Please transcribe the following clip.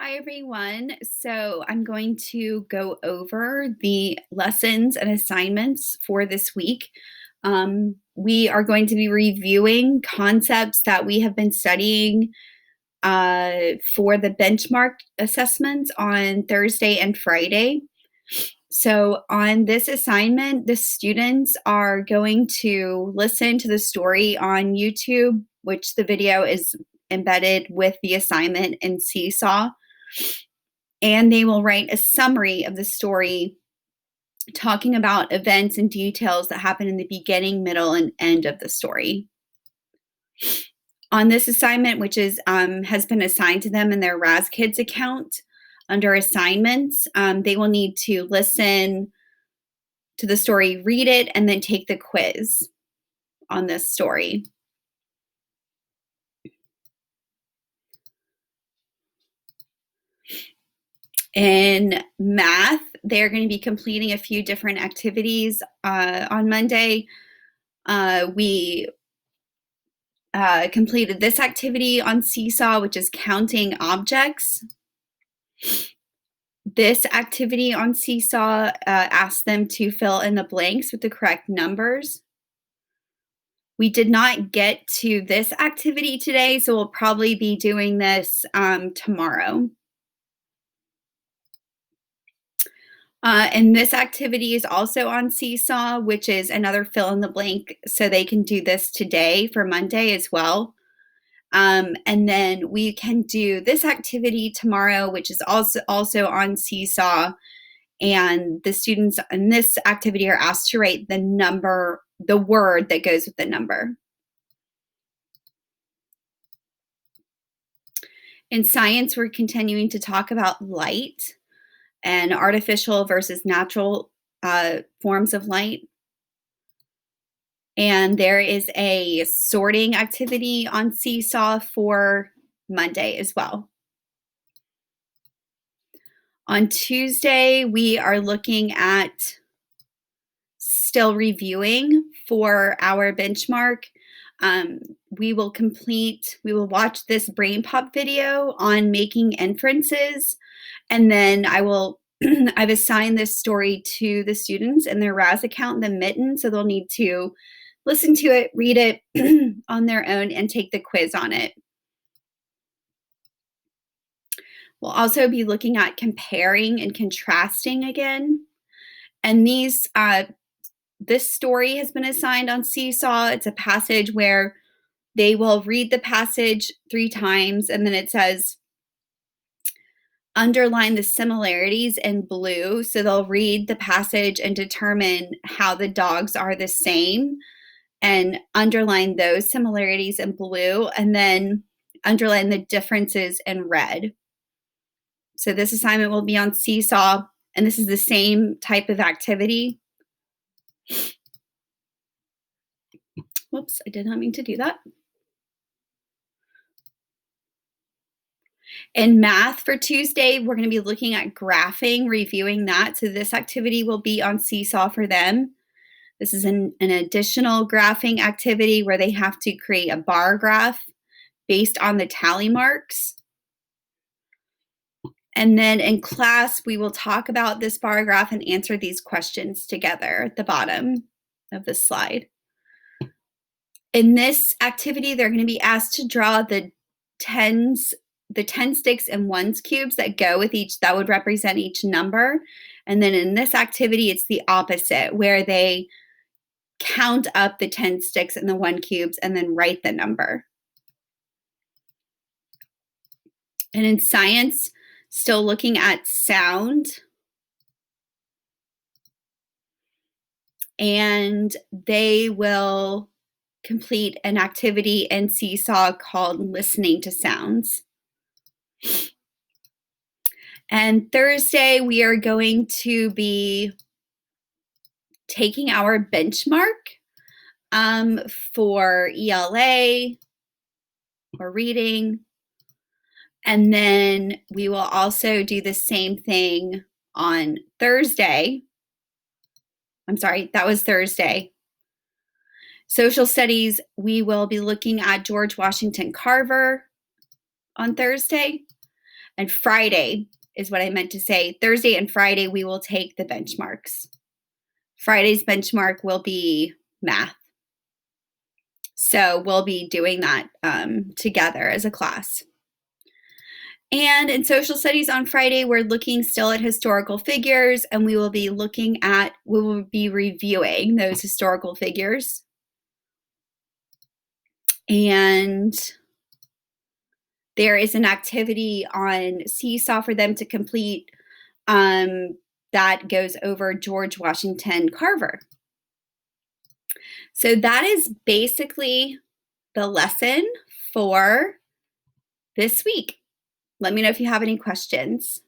Hi, everyone. So I'm going to go over the lessons and assignments for this week. We are going to be reviewing concepts that we have been studying for the benchmark assessments on Thursday and Friday. So, on this assignment, the students are going to listen to the story on YouTube, which the video is embedded with the assignment in Seesaw, and they will write a summary of the story talking about events and details that happen in the beginning, middle, and end of the story. On this assignment, which is has been assigned to them in their RazKids account under assignments, they will need to listen to the story, read it, and then take the quiz on this story. In math, they're going to be completing a few different activities on Monday. We completed this activity on Seesaw, which is counting objects. This activity on Seesaw asked them to fill in the blanks with the correct numbers. We did not get to this activity today, so we'll probably be doing this tomorrow. And this activity is also on Seesaw, which is another fill in the blank, so they can do this today for Monday as well. And then we can do this activity tomorrow, which is also on Seesaw. And the students in this activity are asked to write the word that goes with the number. In science, we're continuing to talk about light and artificial versus natural forms of light. And there is a sorting activity on Seesaw for Monday as well. On Tuesday, we are looking at still reviewing for our benchmark. We will watch this Brain Pop video on making inferences, and then I've assigned this story to the students in their Raz account, the Mitten, so they'll need to listen to it, read it on their own, and take the quiz on it. We'll also be looking at comparing and contrasting again. And this story has been assigned on Seesaw. It's a passage where they will read the passage 3 times, and then it says, underline the similarities in blue. So they'll read the passage and determine how the dogs are the same and underline those similarities in blue, and then underline the differences in red. So this assignment will be on Seesaw, and this is the same type of activity. Whoops, I did not mean to do that. In math for Tuesday, we're going to be looking at graphing, reviewing that. So this activity will be on Seesaw for them. This is an additional graphing activity where they have to create a bar graph based on the tally marks. And then in class, we will talk about this bar graph and answer these questions together at the bottom of the slide. In this activity, they're going to be asked to draw the 10 sticks and 1s cubes that go with that would represent each number. And then in this activity, it's the opposite, where they count up the 10 sticks and the 1 cubes and then write the number. And in science, still looking at sound. And they will complete an activity in Seesaw called listening to sounds. And Thursday, we are going to be taking our benchmark for ELA or reading. And then we will also do the same thing on Thursday. I'm sorry, that was Thursday. Social studies, we will be looking at George Washington Carver on Thursday. And Friday is what I meant to say. Thursday and Friday, we will take the benchmarks. Friday's benchmark will be math. So we'll be doing that together as a class. And in social studies on Friday, we're looking still at historical figures, and we will be reviewing those historical figures. And there is an activity on Seesaw for them to complete that goes over George Washington Carver. So that is basically the lesson for this week. Let me know if you have any questions.